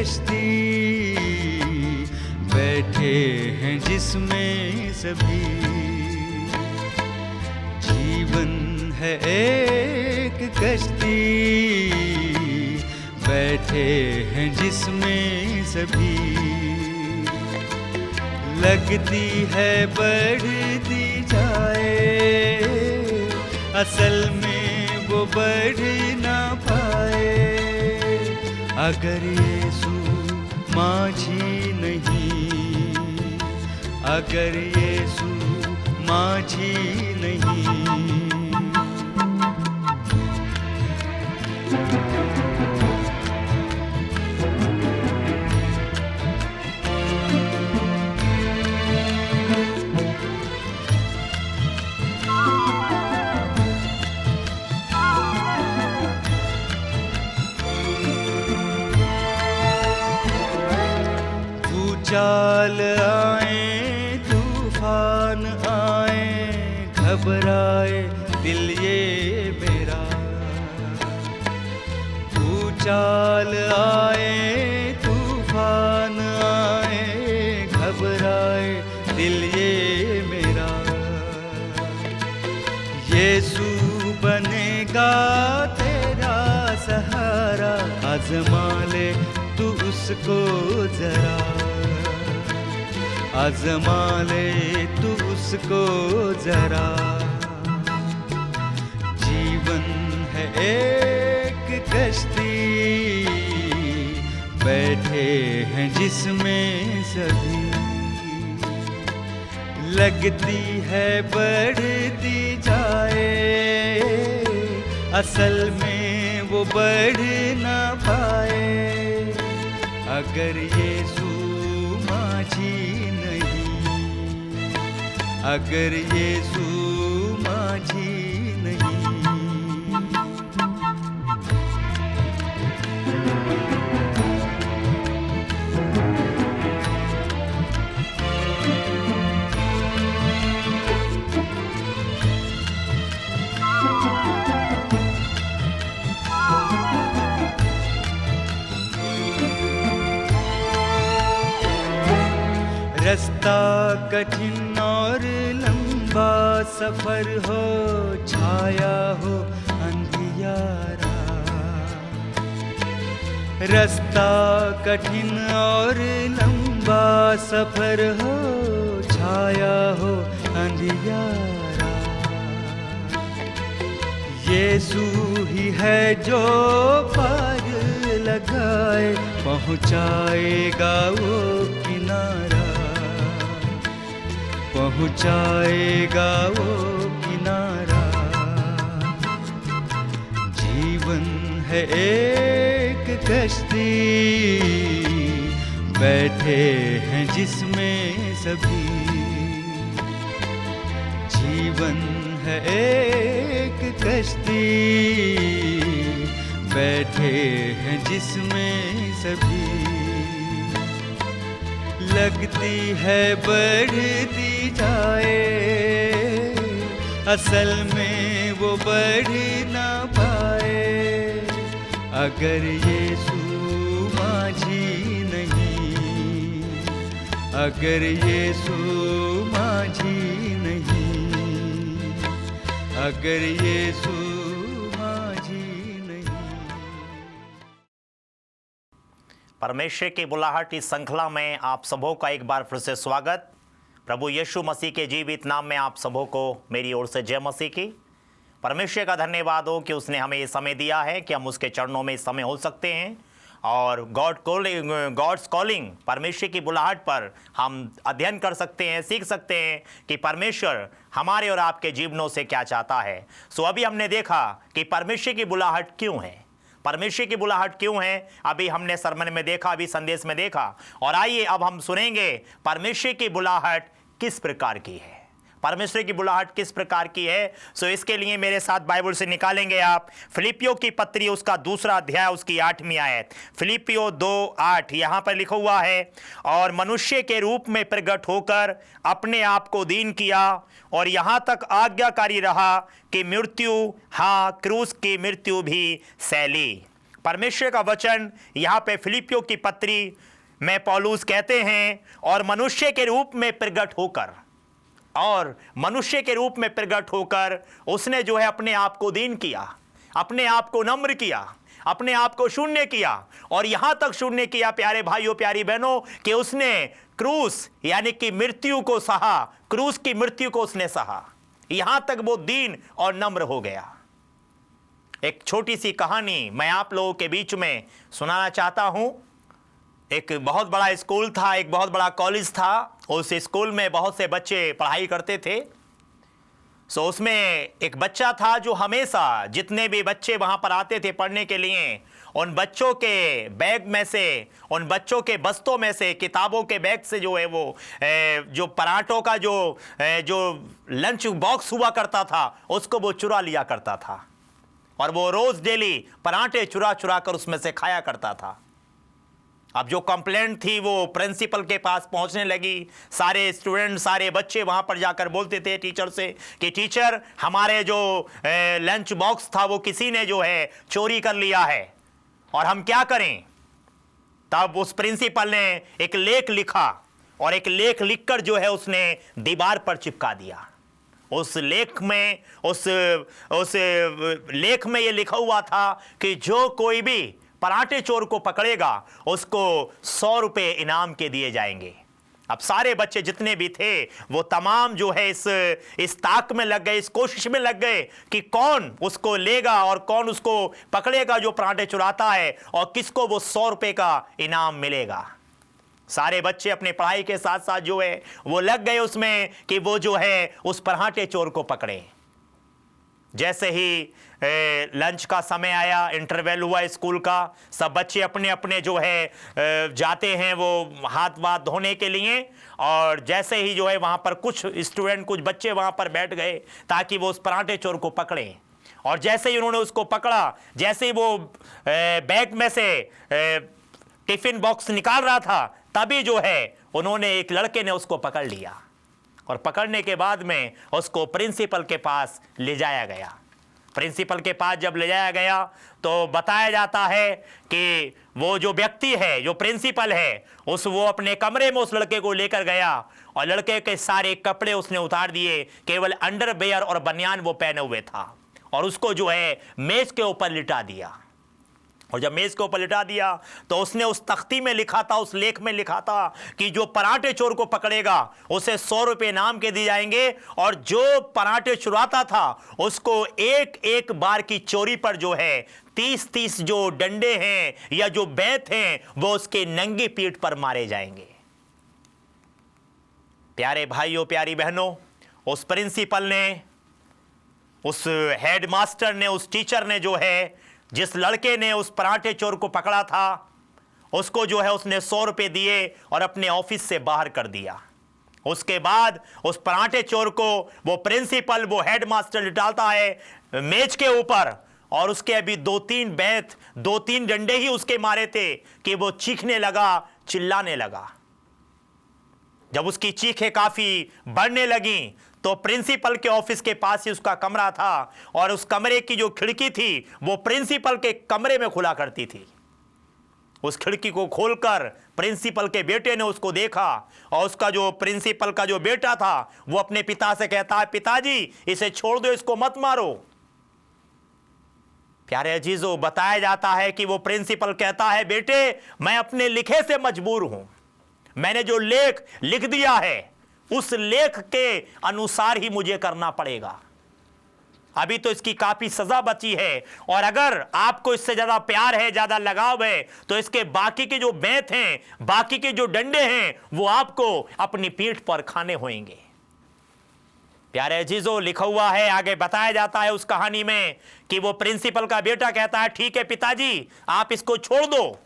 कश्ती, बैठे हैं जिसमें सभी। जीवन है एक कश्ती, बैठे हैं जिसमें सभी। लगती है बढ़ती जाए, असल में वो बढ़ ना पाए। अगर यीशु माझी नहीं, अगर यीशु माझी नहीं। चाल आए तूफान आए, घबराए दिल ये मेरा। चाल आए तूफान आए, घबराए दिल ये मेरा। यीशु बनेगा तेरा सहारा, आज़मा ले तू उसको जरा, आज़मा ले तू उसको जरा। जीवन है एक कश्ती, बैठे हैं जिसमें सभी। लगती है बढ़ती जाए, असल में वो बढ़ ना पाए। अगर यीशु माझी नहीं, अगर यीशु माझी नहीं। रास्ता कठिन और लंबा सफर हो, छाया हो अंधियारा। रास्ता कठिन और लंबा सफर हो, छाया हो अंधियारा। यीशु ही है जो पार लगाए, पहुँचाएगा वो किनारा, पहुँचाएगा वो किनारा। जीवन है एक कश्ती, बैठे हैं जिसमें सभी। जीवन है एक कश्ती, बैठे हैं जिसमें सभी। लगती है बढ़ती जाए, असल में वो बढ़ ना पाए। अगर यीशु माझी नहीं, अगर यीशु माझी नहीं, अगर यीशु परमेश्वर की बुलाहट इस श्रृंखला में आप सबों का एक बार फिर से स्वागत। प्रभु यीशु मसीह के जीवित नाम में आप सबों को मेरी ओर से जय मसीह की। परमेश्वर का धन्यवाद हो कि उसने हमें ये समय दिया है कि हम उसके चरणों में इस समय हो सकते हैं और गॉड्स कॉलिंग, परमेश्वर की बुलाहट पर हम अध्ययन कर सकते हैं, सीख सकते हैं कि परमेश्वर हमारे और आपके जीवनों से क्या चाहता है। सो अभी हमने देखा कि परमेश्वर की बुलाहट क्यों है, परमेश्वर की बुलाहट क्यों है। अभी हमने सरमन में देखा, अभी संदेश में देखा, और आइए अब हम सुनेंगे परमेश्वर की बुलाहट किस प्रकार की है, परमेश्वर की बुलाहट किस प्रकार की है। सो इसके लिए मेरे साथ बाइबल से निकालेंगे आप फिलिपियों की पत्री, उसका 2 अध्याय, उसकी 8वीं आयत। फिलिपियों 2:8 यहाँ पर लिखा हुआ है, और मनुष्य के रूप में प्रकट होकर अपने आप को दीन किया और यहाँ तक आज्ञाकारी रहा कि मृत्यु, हाँ क्रूस की मृत्यु भी सैली। परमेश्वर का वचन यहाँ पे फिलिपियों की पत्री में पौलुस कहते हैं, और मनुष्य के रूप में प्रकट होकर उसने जो है अपने आप को दीन किया, अपने आप को नम्र किया, अपने आप को शून्य किया, और यहां तक शून्य किया प्यारे भाइयों प्यारी बहनों कि उसने क्रूस यानी कि मृत्यु को सहा, क्रूस की मृत्यु को उसने सहा। यहां तक वो दीन और नम्र हो गया। एक छोटी सी कहानी मैं आप लोगों के बीच में सुनाना चाहता हूं। एक बहुत बड़ा स्कूल था, एक बहुत बड़ा कॉलेज था। उस स्कूल में बहुत से बच्चे पढ़ाई करते थे। सो उसमें एक बच्चा था जो हमेशा जितने भी बच्चे वहाँ पर आते थे पढ़ने के लिए, उन बच्चों के बैग में से, उन बच्चों के बस्तों में से, किताबों के बैग से जो है वो जो पराठों का जो लंच बॉक्स हुआ करता था उसको वो चुरा लिया करता था, और वो रोज़ डेली पराठे चुरा चुरा कर उसमें से खाया करता था। अब जो कंप्लेंट थी वो प्रिंसिपल के पास पहुंचने लगी। सारे स्टूडेंट, सारे बच्चे वहां पर जाकर बोलते थे टीचर से कि टीचर, हमारे जो लंच बॉक्स था वो किसी ने जो है चोरी कर लिया है, और हम क्या करें। तब उस प्रिंसिपल ने एक लेख लिखा, और एक लेख लिखकर जो है उसने दीवार पर चिपका दिया। उस लेख में ये लिखा हुआ था कि जो कोई भी पराठे चोर को पकड़ेगा उसको 100 रुपए इनाम के दिए जाएंगे। अब सारे बच्चे जितने भी थे वो तमाम जो है इस ताक में लग गए, इस कोशिश में लग गए कि कौन उसको लेगा और कौन उसको पकड़ेगा जो पराठे चुराता है, और किसको वो 100 रुपए का इनाम मिलेगा। सारे बच्चे अपने पढ़ाई के साथ साथ जो है वो लग गए उसमें कि वो जो है उस पराठे चोर को पकड़े। जैसे ही लंच का समय आया, इंटरवल हुआ स्कूल का, सब बच्चे अपने अपने जो है जाते हैं वो हाथ वाथ धोने के लिए, और जैसे ही जो है वहाँ पर कुछ स्टूडेंट, कुछ बच्चे वहाँ पर बैठ गए ताकि वो उस पराठे चोर को पकड़ें। और जैसे ही उन्होंने उसको पकड़ा, जैसे ही वो बैग में से टिफिन बॉक्स निकाल रहा था, तभी जो है उन्होंने, एक लड़के ने उसको पकड़ लिया, और पकड़ने के बाद में उसको प्रिंसिपल के पास ले जाया गया। प्रिंसिपल के पास जब ले जाया गया तो बताया जाता है कि वो जो व्यक्ति है, जो प्रिंसिपल है, वो अपने कमरे में उस लड़के को लेकर गया, और लड़के के सारे कपड़े उसने उतार दिए, केवल अंडरवेयर और बनियान वो पहने हुए था, और उसको जो है मेज के ऊपर लिटा दिया। और जब मेज के ऊपर लिटा दिया तो उसने उस तख्ती में लिखा था, उस लेख में लिखा था कि जो पराठे चोर को पकड़ेगा उसे 100 रुपए इनाम के दिए जाएंगे, और जो पराठे चुराता था उसको एक एक बार की चोरी पर जो है 30-30 जो डंडे हैं या जो बेत हैं वो उसके नंगी पीठ पर मारे जाएंगे। प्यारे भाइयों प्यारी बहनों, उस प्रिंसिपल ने, उस हेडमास्टर ने, उस टीचर ने जो है, जिस लड़के ने उस पराठे चोर को पकड़ा था, उसको जो है उसने 100 रुपए दिए और अपने ऑफिस से बाहर कर दिया। उसके बाद उस पराठे चोर को वो प्रिंसिपल, वो हेडमास्टर डालता है मेज के ऊपर, और उसके अभी 2-3 बेत, 2-3 डंडे ही उसके मारे थे कि वो चीखने लगा, चिल्लाने लगा। जब उसकी चीखें काफी बढ़ने लगी तो प्रिंसिपल के ऑफिस के पास ही उसका कमरा था, और उस कमरे की जो खिड़की थी वो प्रिंसिपल के कमरे में खुला करती थी। उस खिड़की को खोलकर प्रिंसिपल के बेटे ने उसको देखा, और उसका जो प्रिंसिपल का जो बेटा था वो अपने पिता से कहता है, पिताजी इसे छोड़ दो, इसको मत मारो। प्यारे अजीजों, बताया जाता है कि वो प्रिंसिपल कहता है, बेटे मैं अपने लिखे से मजबूर हूं, मैंने जो लेख लिख दिया है उस लेख के अनुसार ही मुझे करना पड़ेगा। अभी तो इसकी काफी सजा बची है, और अगर आपको इससे ज्यादा प्यार है, ज्यादा लगाव है, तो इसके बाकी के जो बेत हैं, बाकी के जो डंडे हैं, वो आपको अपनी पीठ पर खाने होंगे। प्यारे अजीजों, लिखा हुआ है, आगे बताया जाता है उस कहानी में कि वो प्रिंसिपल का बेटा कहता है, ठीक है पिताजी, आप इसको छोड़ दो,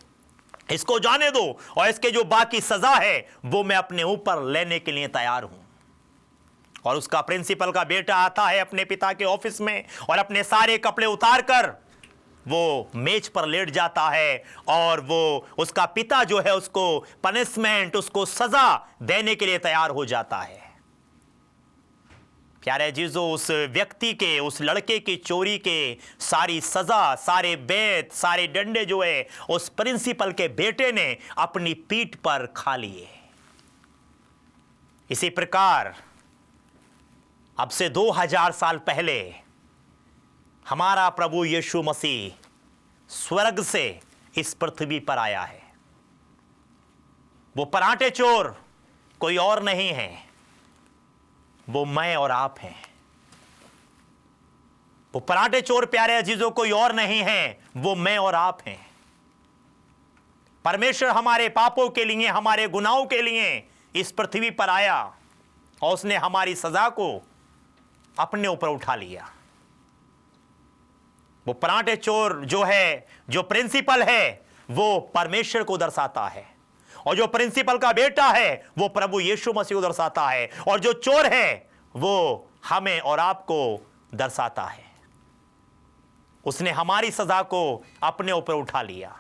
इसको जाने दो, और इसके जो बाकी सजा है वो मैं अपने ऊपर लेने के लिए तैयार हूं। और उसका प्रिंसिपल का बेटा आता है अपने पिता के ऑफिस में, और अपने सारे कपड़े उतारकर वो मेज पर लेट जाता है, और वो उसका पिता जो है उसको पनिशमेंट, उसको सजा देने के लिए तैयार हो जाता है। प्यारे जीजो, उस व्यक्ति के, उस लड़के की चोरी के सारी सजा, सारे बेत, सारे डंडे जो है उस प्रिंसिपल के बेटे ने अपनी पीठ पर खा लिए। इसी प्रकार अब से 2000 साल पहले हमारा प्रभु यीशु मसीह स्वर्ग से इस पृथ्वी पर आया है। वो पराठे चोर कोई और नहीं है, वो मैं और आप हैं। वो पराठे चोर प्यारे अजीजों कोई और नहीं है, वो मैं और आप हैं। परमेश्वर हमारे पापों के लिए, हमारे गुनाहों के लिए इस पृथ्वी पर आया और उसने हमारी सजा को अपने ऊपर उठा लिया। वो पराठे चोर जो है, जो प्रिंसिपल है, वो परमेश्वर को दर्शाता है, और जो प्रिंसिपल का बेटा है वो प्रभु यीशु मसीह को दर्शाता है, और जो चोर है वो हमें और आपको दर्शाता है। उसने हमारी सजा को अपने ऊपर उठा लिया।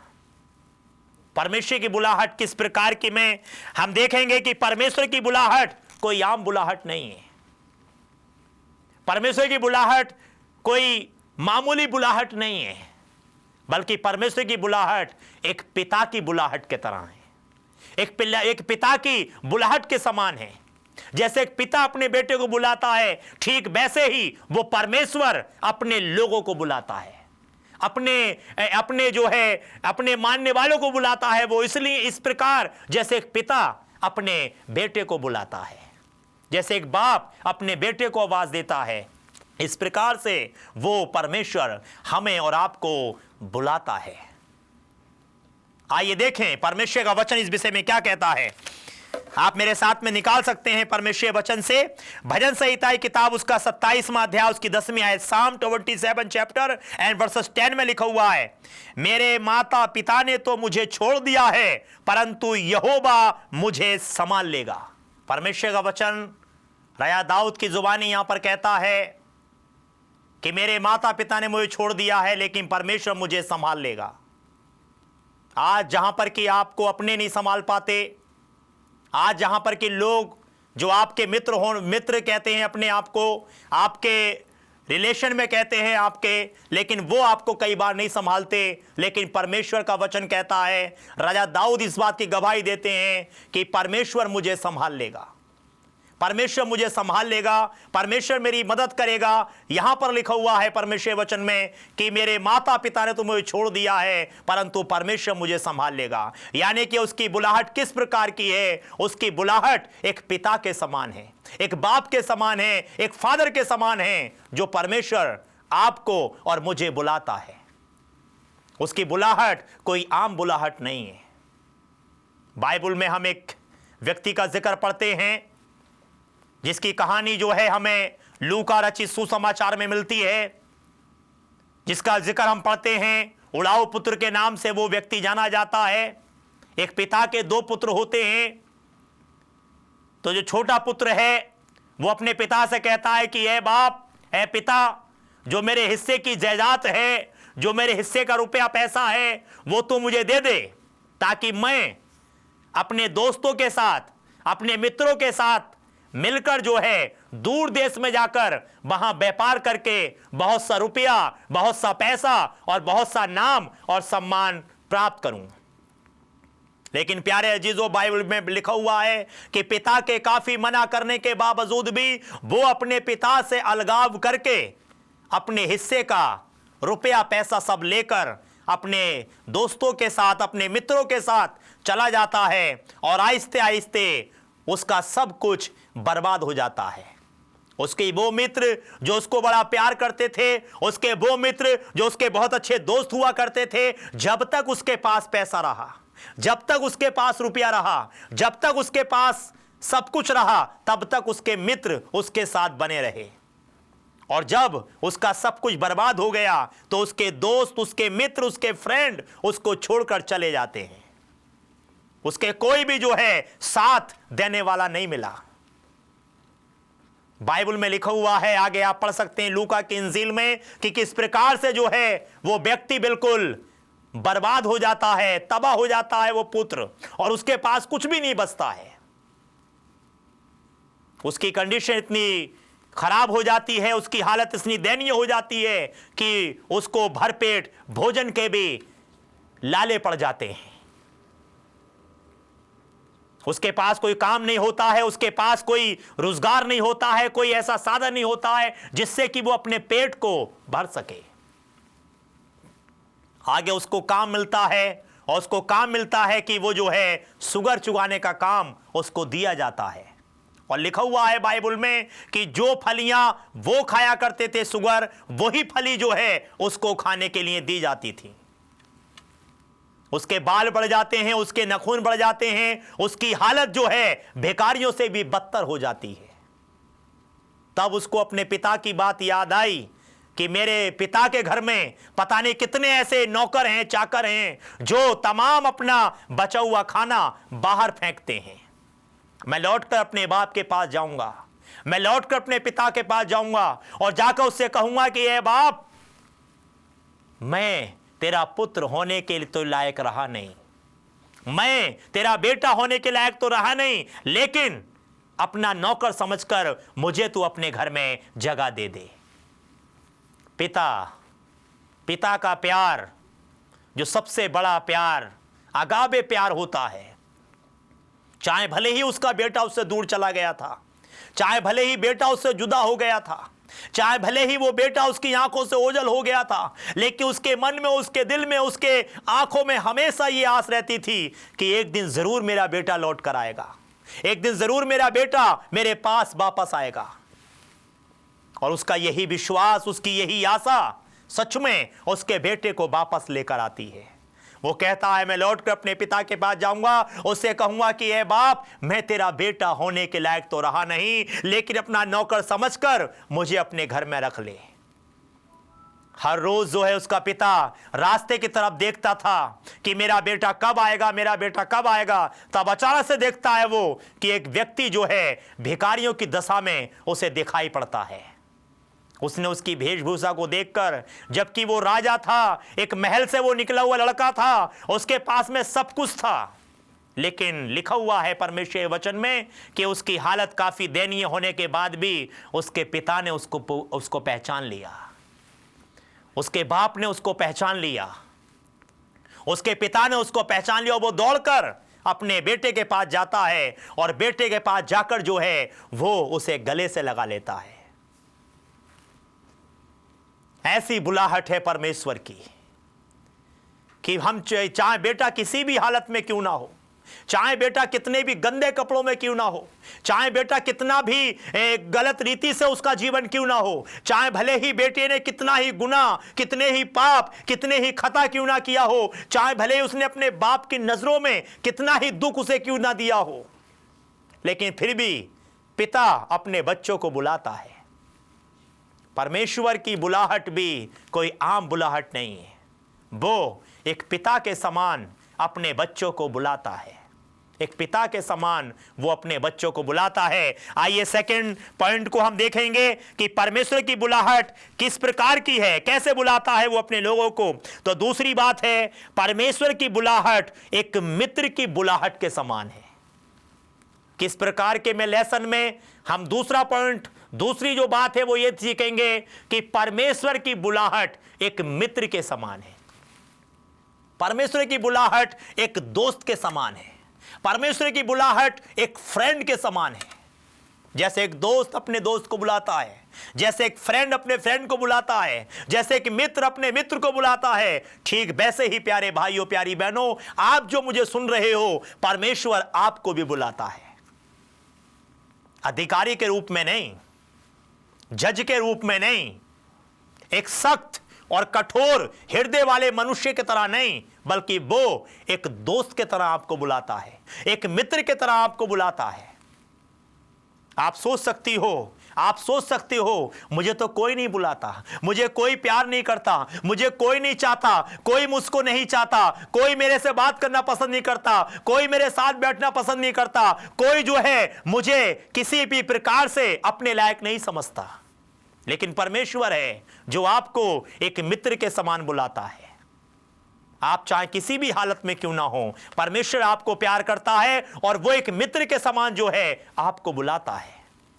परमेश्वर की बुलाहट किस प्रकार की में हम देखेंगे कि परमेश्वर की बुलाहट कोई आम बुलाहट नहीं है। परमेश्वर की बुलाहट कोई मामूली बुलाहट नहीं है, बल्कि परमेश्वर की बुलाहट एक पिता की बुलाहट के तरह है, एक पिता की बुलाहट के समान है। जैसे एक पिता अपने बेटे को बुलाता है, ठीक वैसे ही वो परमेश्वर अपने लोगों को बुलाता है, अपने जो है अपने मानने वालों को बुलाता है। वो इसलिए इस प्रकार जैसे एक पिता अपने बेटे को बुलाता है, जैसे एक बाप अपने बेटे को आवाज देता है, इस प्रकार से वो परमेश्वर हमें और आपको बुलाता है। आइए देखें परमेश्वर का वचन इस विषय में क्या कहता है। आप मेरे साथ में निकाल सकते हैं परमेश्वर वचन से भजन संहिता की किताब, उसका 27वां अध्याय, उसकी 10वीं आयत, साम 27 चैप्टर एंड वर्सेस 10 में लिखा हुआ है, मेरे माता पिता ने तो मुझे छोड़ दिया है, परंतु यहोवा मुझे संभाल लेगा। परमेश्वर का वचन राजा दाऊद की जुबानी यहां पर कहता है कि मेरे माता पिता ने मुझे छोड़ दिया है, लेकिन परमेश्वर मुझे संभाल लेगा। आज जहां पर कि आपको अपने नहीं संभाल पाते, आज जहां पर कि लोग जो आपके मित्र कहते हैं अपने आप को, आपके रिलेशन में कहते हैं आपके, लेकिन वो आपको कई बार नहीं संभालते, लेकिन परमेश्वर का वचन कहता है, राजा दाऊद इस बात की गवाही देते हैं कि परमेश्वर मुझे संभाल लेगा, परमेश्वर मुझे संभाल लेगा, परमेश्वर मेरी मदद करेगा। यहां पर लिखा हुआ है परमेश्वर वचन में कि मेरे माता पिता ने तो मुझे छोड़ दिया है, परंतु परमेश्वर मुझे संभाल लेगा। यानी कि उसकी बुलाहट किस प्रकार की है? उसकी बुलाहट एक पिता के समान है, एक बाप के समान है, एक फादर के समान है, जो परमेश्वर आपको और मुझे बुलाता है। उसकी बुलाहट कोई आम बुलाहट नहीं है। बाइबल में हम एक व्यक्ति का जिक्र पढ़ते हैं जिसकी कहानी जो है हमें लूका रचित सुसमाचार में मिलती है, जिसका जिक्र हम पढ़ते हैं। उड़ाऊ पुत्र के नाम से वो व्यक्ति जाना जाता है। एक पिता के 2 पुत्र होते हैं। तो जो छोटा पुत्र है वो अपने पिता से कहता है कि ए बाप, ए पिता, जो मेरे हिस्से की जायदाद है, जो मेरे हिस्से का रुपया पैसा है, वो तो मुझे दे दे, ताकि मैं अपने दोस्तों के साथ, अपने मित्रों के साथ मिलकर जो है दूर देश में जाकर वहां व्यापार करके बहुत सा रुपया, बहुत सा पैसा और बहुत सा नाम और सम्मान प्राप्त करूं। लेकिन प्यारे अजीजों, बाइबल में लिखा हुआ है कि पिता के काफी मना करने के बावजूद भी वो अपने पिता से अलगाव करके अपने हिस्से का रुपया पैसा सब लेकर अपने दोस्तों के साथ, अपने मित्रों के साथ चला जाता है, और आहिस्ते आहिस्ते उसका सब कुछ बर्बाद हो जाता है। उसके वो मित्र जो उसको बड़ा प्यार करते थे, उसके वो मित्र जो उसके बहुत अच्छे दोस्त हुआ करते थे, जब तक उसके पास पैसा रहा, जब तक उसके पास रुपया रहा, जब तक उसके पास सब कुछ रहा, तब तक उसके मित्र उसके साथ बने रहे। और जब उसका सब कुछ बर्बाद हो गया तो उसके दोस्त, उसके मित्र, उसके फ्रेंड उसको छोड़कर चले जाते हैं। उसके कोई भी जो है साथ देने वाला नहीं मिला। बाइबल में लिखा हुआ है, आगे आप पढ़ सकते हैं लूका की इंजील में, कि किस प्रकार से जो है वो व्यक्ति बिल्कुल बर्बाद हो जाता है, तबाह हो जाता है वो पुत्र, और उसके पास कुछ भी नहीं बचता है। उसकी कंडीशन इतनी खराब हो जाती है, उसकी हालत इतनी दयनीय हो जाती है कि उसको भरपेट भोजन के भी लाले पड़ जाते हैं। उसके पास कोई काम नहीं होता है, उसके पास कोई रोजगार नहीं होता है, कोई ऐसा साधन नहीं होता है जिससे कि वो अपने पेट को भर सके। आगे उसको काम मिलता है, और उसको काम मिलता है कि वो जो है शुगर चुगाने का काम उसको दिया जाता है। और लिखा हुआ है बाइबल में कि जो फलियां वो खाया करते थे शुगर, वही फली जो है उसको खाने के लिए दी जाती थी। उसके बाल बढ़ जाते हैं, उसके नखून बढ़ जाते हैं, उसकी हालत जो है भिखारियों से भी बदतर हो जाती है। तब उसको अपने पिता की बात याद आई कि मेरे पिता के घर में पता नहीं कितने ऐसे नौकर हैं, चाकर हैं जो तमाम अपना बचा हुआ खाना बाहर फेंकते हैं। मैं लौटकर अपने बाप के पास जाऊंगा, मैं लौटकर अपने पिता के पास जाऊंगा और जाकर उससे कहूंगा कि ए बाप, मैं तेरा पुत्र होने के लिए तो लायक रहा नहीं, मैं तेरा बेटा होने के लायक तो रहा नहीं, लेकिन अपना नौकर समझकर मुझे तू अपने घर में जगह दे दे। पिता का प्यार जो सबसे बड़ा प्यार, अगाबे प्यार होता है। चाहे भले ही उसका बेटा उससे दूर चला गया था, चाहे भले ही बेटा उससे जुदा हो गया था, चाहे भले ही वो बेटा उसकी आंखों से ओझल हो गया था, लेकिन उसके मन में, उसके दिल में, उसके आंखों में हमेशा ये आस रहती थी कि एक दिन जरूर मेरा बेटा लौट कर आएगा, एक दिन जरूर मेरा बेटा मेरे पास वापस आएगा। और उसका यही विश्वास, उसकी यही आशा सच में उसके बेटे को वापस लेकर आती है। वो कहता है मैं लौटकर अपने पिता के पास जाऊंगा, उससे कहूंगा कि ए बाप, मैं तेरा बेटा होने के लायक तो रहा नहीं, लेकिन अपना नौकर समझकर मुझे अपने घर में रख ले। हर रोज जो है उसका पिता रास्ते की तरफ देखता था कि मेरा बेटा कब आएगा, मेरा बेटा कब आएगा। तब अचानक से देखता है वो कि एक व्यक्ति जो है भिखारियों की दशा में उसे दिखाई पड़ता है। उसने उसकी वेशभूषा को देखकर, जबकि वो राजा था, एक महल से वो निकला हुआ लड़का था, उसके पास में सब कुछ था, लेकिन लिखा हुआ है परमेश्वर के वचन में कि उसकी हालत काफी दयनीय होने के बाद भी उसके पिता ने उसको पहचान लिया, उसके बाप ने उसको पहचान लिया, उसके पिता ने उसको पहचान लिया। वो दौड़कर अपने बेटे के पास जाता है और बेटे के पास जाकर जो है वो उसे गले से लगा लेता है। ऐसी बुलाहट है परमेश्वर की कि हम चाहे बेटा किसी भी हालत में क्यों ना हो, चाहे बेटा कितने भी गंदे कपड़ों में क्यों ना हो, चाहे बेटा कितना भी गलत रीति से उसका जीवन क्यों ना हो, चाहे भले ही बेटे ने कितना ही गुनाह, कितने ही पाप, कितने ही खता क्यों ना किया हो, चाहे भले ही उसने अपने बाप की नजरों में कितना ही दुख उसे क्यों ना दिया हो, लेकिन फिर भी पिता अपने बच्चों को बुलाता है। परमेश्वर की बुलाहट भी कोई आम बुलाहट नहीं है, वो एक पिता के समान अपने बच्चों को बुलाता है, एक पिता के समान वो अपने बच्चों को बुलाता है। आइए सेकंड पॉइंट को हम देखेंगे कि परमेश्वर की बुलाहट किस प्रकार की है, कैसे बुलाता है वो अपने लोगों को। तो दूसरी बात है, परमेश्वर की बुलाहट एक मित्र की बुलाहट के समान है। किस प्रकार के में लेसन में हम दूसरा पॉइंट, दूसरी जो बात है वो ये सीखेंगे कि परमेश्वर की बुलाहट एक मित्र के समान है, परमेश्वर की बुलाहट एक दोस्त के समान है, परमेश्वर की बुलाहट एक फ्रेंड के समान है। जैसे एक दोस्त अपने दोस्त को बुलाता है, जैसे एक फ्रेंड अपने फ्रेंड को बुलाता है, जैसे एक मित्र अपने मित्र को बुलाता है, ठीक वैसे ही प्यारे भाइयों, प्यारी बहनों, आप जो मुझे सुन रहे हो, परमेश्वर आपको भी बुलाता है। अधिकारी के रूप में नहीं, जज के रूप में नहीं, एक सख्त और कठोर हृदय वाले मनुष्य की तरह नहीं, बल्कि वो एक दोस्त की तरह आपको बुलाता है, एक मित्र की तरह आपको बुलाता है। आप सोच सकती हो, आप सोच सकते हो, मुझे तो कोई नहीं बुलाता, मुझे कोई प्यार नहीं करता, मुझे कोई नहीं चाहता, कोई मुझको नहीं चाहता, कोई मेरे से बात करना पसंद नहीं करता, कोई मेरे साथ बैठना पसंद नहीं करता, कोई जो है मुझे किसी भी प्रकार से अपने लायक नहीं समझता। लेकिन परमेश्वर है जो आपको एक मित्र के समान बुलाता है। आप चाहे किसी भी हालत में क्यों ना हो, परमेश्वर आपको प्यार करता है और वो एक मित्र के समान जो है आपको बुलाता है,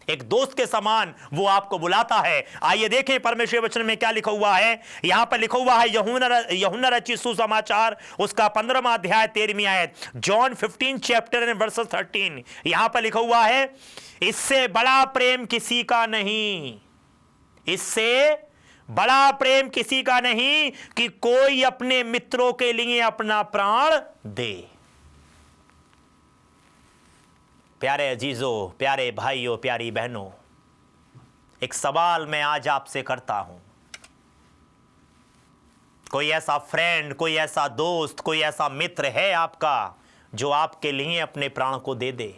एक दोस्त के समान वो आपको बुलाता है। आइए देखें परमेश्वर वचन में क्या लिखा हुआ है। यहां पर लिखा हुआ है यूहन्ना रचित सुसमाचार उसका 15वां अध्याय 13वीं आयत, जॉन 15 चैप्टर एंड वर्सेस 13। यहां पर लिखा हुआ है, इससे बड़ा प्रेम किसी का नहीं, इससे बड़ा प्रेम किसी का नहीं कि कोई अपने मित्रों के लिए अपना प्राण दे। प्यारे अजीजों, प्यारे भाइयों, प्यारी बहनों, एक सवाल मैं आज आपसे करता हूं। कोई ऐसा फ्रेंड, कोई ऐसा दोस्त, कोई ऐसा मित्र है आपका जो आपके लिए अपने प्राण को दे दे,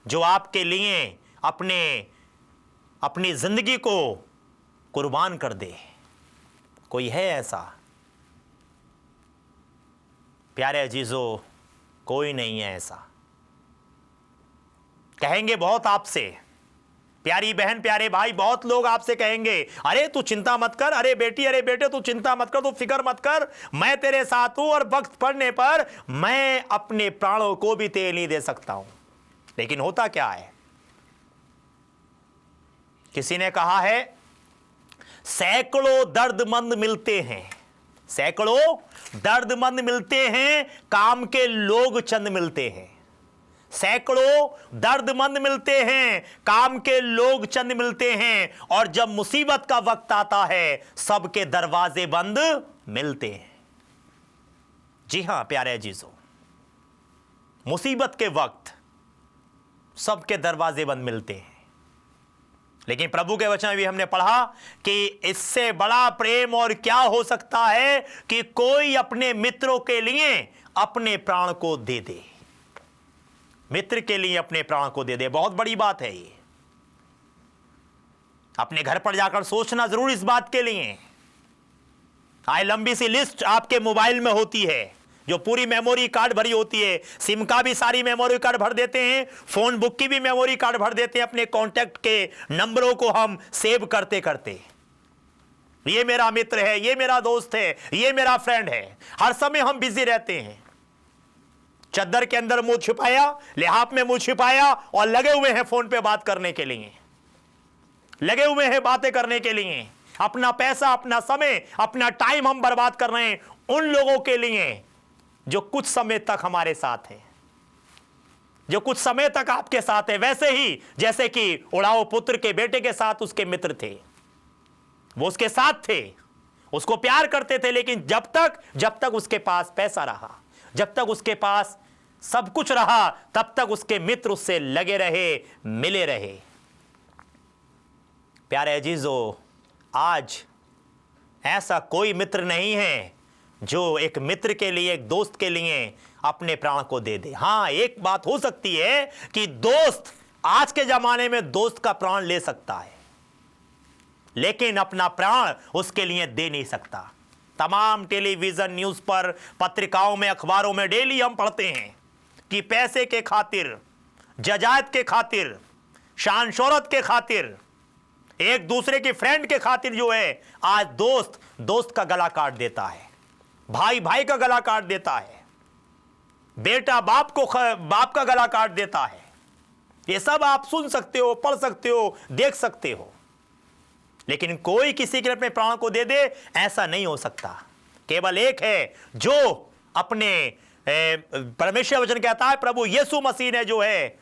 जो आपके लिए अपनी जिंदगी को कुर्बान कर दे? कोई है ऐसा? प्यारे अजीजों, कोई नहीं है ऐसा। कहेंगे बहुत आपसे, प्यारी बहन, प्यारे भाई, बहुत लोग आपसे कहेंगे, अरे तू चिंता मत कर, अरे बेटी, अरे बेटे तू चिंता मत कर, तू फिक्र मत कर, मैं तेरे साथ हूं और वक्त पड़ने पर मैं अपने प्राणों को भी तेरे लिए दे सकता हूं। लेकिन होता क्या है? किसी ने कहा है, सैकड़ों दर्दमंद मिलते हैं, सैकड़ों दर्दमंद मिलते हैं, काम के लोग चंद मिलते हैं। सैकड़ों दर्दमंद मिलते हैं, काम के लोग चंद मिलते हैं, और जब मुसीबत का वक्त आता है सबके दरवाजे बंद मिलते हैं। जी हां प्यारे अजीजों, मुसीबत के वक्त सबके दरवाजे बंद मिलते हैं। लेकिन प्रभु के वचन में भी हमने पढ़ा कि इससे बड़ा प्रेम और क्या हो सकता है कि कोई अपने मित्रों के लिए अपने प्राण को दे दे। मित्र के लिए अपने प्राण को दे दे, बहुत बड़ी बात है ये। अपने घर पर जाकर सोचना जरूर इस बात के लिए। आए लंबी सी लिस्ट आपके मोबाइल में होती है जो पूरी मेमोरी कार्ड भरी होती है। सिम का भी सारी मेमोरी कार्ड भर देते हैं, फोन बुक की भी मेमोरी कार्ड भर देते हैं, अपने कॉन्टैक्ट के नंबरों को हम सेव करते करते। ये मेरा मित्र है, ये मेरा दोस्त है, ये मेरा फ्रेंड है। हर समय हम बिजी रहते हैं। चद्दर के अंदर मुंह छिपाया, लिहाफ में मुंह छिपाया और लगे हुए हैं फोन पे बात करने के लिए, लगे हुए हैं बातें करने के लिए। अपना पैसा, अपना समय, अपना टाइम हम बर्बाद कर रहे हैं उन लोगों के लिए जो कुछ समय तक हमारे साथ हैं, जो कुछ समय तक आपके साथ है। वैसे ही जैसे कि उड़ाओ पुत्र के बेटे के साथ उसके मित्र थे, वो उसके साथ थे, उसको प्यार करते थे, लेकिन जब तक उसके पास पैसा रहा, जब तक उसके पास सब कुछ रहा, तब तक उसके मित्र उससे लगे रहे, मिले रहे। प्यारे अजीजों, आज ऐसा कोई मित्र नहीं है जो एक मित्र के लिए, एक दोस्त के लिए अपने प्राण को दे दे। हां, एक बात हो सकती है कि दोस्त आज के जमाने में दोस्त का प्राण ले सकता है, लेकिन अपना प्राण उसके लिए दे नहीं सकता। तमाम टेलीविजन, न्यूज पर, पत्रिकाओं में, अखबारों में डेली हम पढ़ते हैं कि पैसे के खातिर, जजायत के खातिर, शान शोहरत के खातिर, एक दूसरे के फ्रेंड के खातिर जो है आज दोस्त का गला काट देता है, भाई भाई का गला काट देता है, बेटा बाप का गला काट देता है। ये सब आप सुन सकते हो, पढ़ सकते हो, देख सकते हो। लेकिन कोई किसी के लिए अपने प्राण को दे दे, ऐसा नहीं हो सकता। केवल एक है जो अपने परमेश्वर वचन कहता है, प्रभु यीशु मसीह ने जो है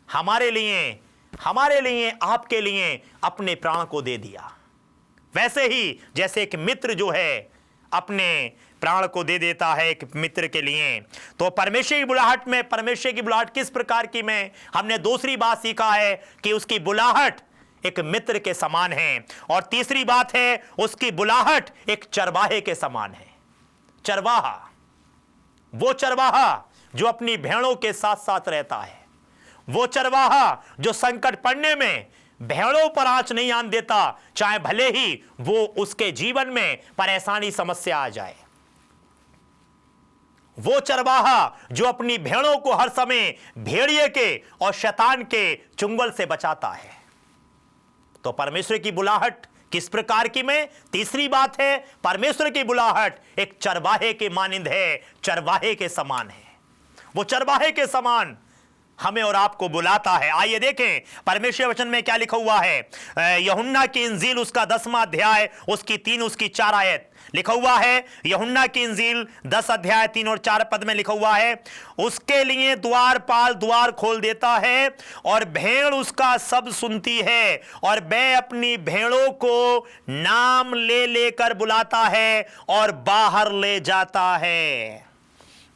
हमारे लिए, आपके लिए अपने प्राण को दे दिया। वैसे ही जैसे एक मित्र जो है अपने प्राण को दे देता है एक मित्र के लिए, तो परमेश्वर की बुलाहट में, परमेश्वर की बुलाहट किस प्रकार की में हमने दूसरी बात सीखा है कि उसकी बुलाहट एक मित्र के समान है। और तीसरी बात है उसकी बुलाहट एक चरवाहे के समान है। चरवाहा, वो चरवाहा जो अपनी भेड़ों के साथ साथ रहता है, वो चरवाहा जो संकट पड़ने में भेड़ों पर आंच नहीं आन देता, चाहे भले ही वो उसके जीवन में परेशानी, समस्या आ जाए। वो चरवाहा जो अपनी भेड़ों को हर समय भेड़िए के और शैतान के चुंगल से बचाता है। तो परमेश्वर की बुलाहट किस प्रकार की में? तीसरी बात है परमेश्वर की बुलाहट एक चरवाहे के मानिंद है, चरवाहे के समान है। वो चरवाहे के समान हमें और आपको बुलाता है। आइए देखें परमेश्वर वचन में क्या लिखा हुआ है। यूहन्ना की इंजील उसका 10वां अध्याय उसकी 3 उसकी 4 आयत लिखा हुआ है। यूहन्ना की इंजील 10 अध्याय 3 और 4 पद में लिखा हुआ है, उसके लिए द्वारपाल द्वार खोल देता है और भेड़ उसका सब सुनती है और वह अपनी भेड़ों को नाम ले लेकर बुलाता है और बाहर ले जाता है।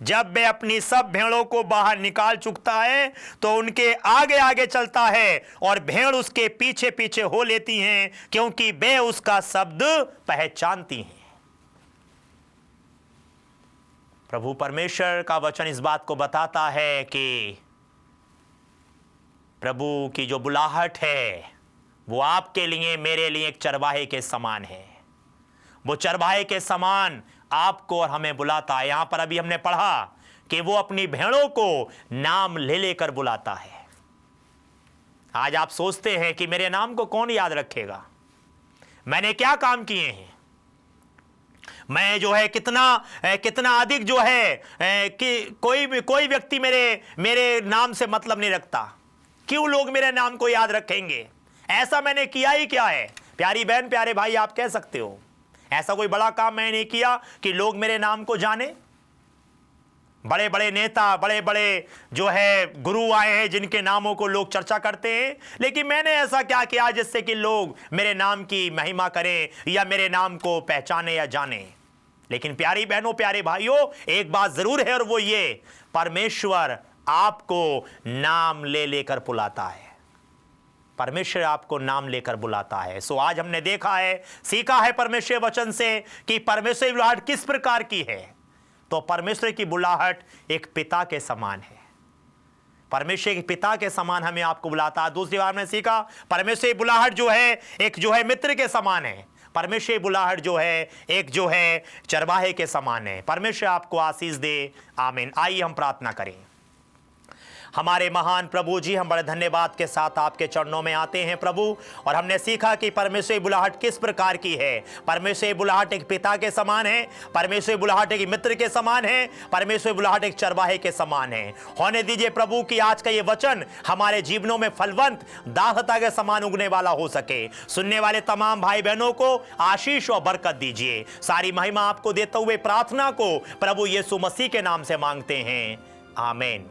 जब वह अपनी सब भेड़ों को बाहर निकाल चुकता है तो उनके आगे आगे चलता है और भेड़ उसके पीछे पीछे हो लेती हैं, क्योंकि वे उसका शब्द पहचानती हैं। प्रभु परमेश्वर का वचन इस बात को बताता है कि प्रभु की जो बुलाहट है वो आपके लिए मेरे लिए एक चरवाहे के समान है। वो चरवाहे के समान आपको और हमें बुलाता है। यहां पर अभी हमने पढ़ा कि वो अपनी भेड़ों को नाम ले लेकर बुलाता है। आज आप सोचते हैं कि मेरे नाम को कौन याद रखेगा, मैंने क्या काम किए हैं, मैं जो है कितना अधिक जो है कि कोई व्यक्ति मेरे नाम से मतलब नहीं रखता, क्यों लोग मेरे नाम को याद रखेंगे, ऐसा मैंने किया ही क्या है। प्यारी बहन प्यारे भाई, आप कह सकते हो ऐसा कोई बड़ा काम मैंने नहीं किया कि लोग मेरे नाम को जाने। बड़े बड़े नेता, बड़े बड़े जो है गुरु आए हैं जिनके नामों को लोग चर्चा करते हैं, लेकिन मैंने ऐसा क्या किया जिससे कि लोग मेरे नाम की महिमा करें या मेरे नाम को पहचाने या जाने। लेकिन प्यारी बहनों प्यारे भाइयों, एक बात जरूर है और वो ये, परमेश्वर आपको नाम ले लेकर बुलाता है। परमेश्वर आपको नाम लेकर बुलाता है। सो आज हमने देखा है, सीखा है परमेश्वर वचन से कि परमेश्वर की बुलाहट किस प्रकार की है। तो परमेश्वर की बुलाहट एक पिता के समान है। परमेश्वर के पिता के समान हमें आपको बुलाता है। दूसरी बार हमने सीखा परमेश्वर की बुलाहट जो है एक जो है मित्र के समान है। परमेश्वर की बुलाहट जो है एक जो है चरवाहे के समान है। परमेश्वर आपको आशीष दे, आमीन। आइए हम प्रार्थना करें। हमारे महान प्रभु जी, हम बड़े धन्यवाद के साथ आपके चरणों में आते हैं प्रभु, और हमने सीखा कि परमेश्वर की बुलाहट किस प्रकार की है। परमेश्वर की बुलाहट एक पिता के समान है, परमेश्वर की बुलाहट एक मित्र के समान है, परमेश्वर की बुलाहट एक चरवाहे के समान है। होने दीजिए प्रभु कि आज का ये वचन हमारे जीवनों में फलवंत दाखलता के समान उगने वाला हो सके। सुनने वाले तमाम भाई बहनों को आशीष और बरकत दीजिए। सारी महिमा आपको देते हुए प्रार्थना को प्रभु यीशु मसीह के नाम से मांगते हैं, आमीन।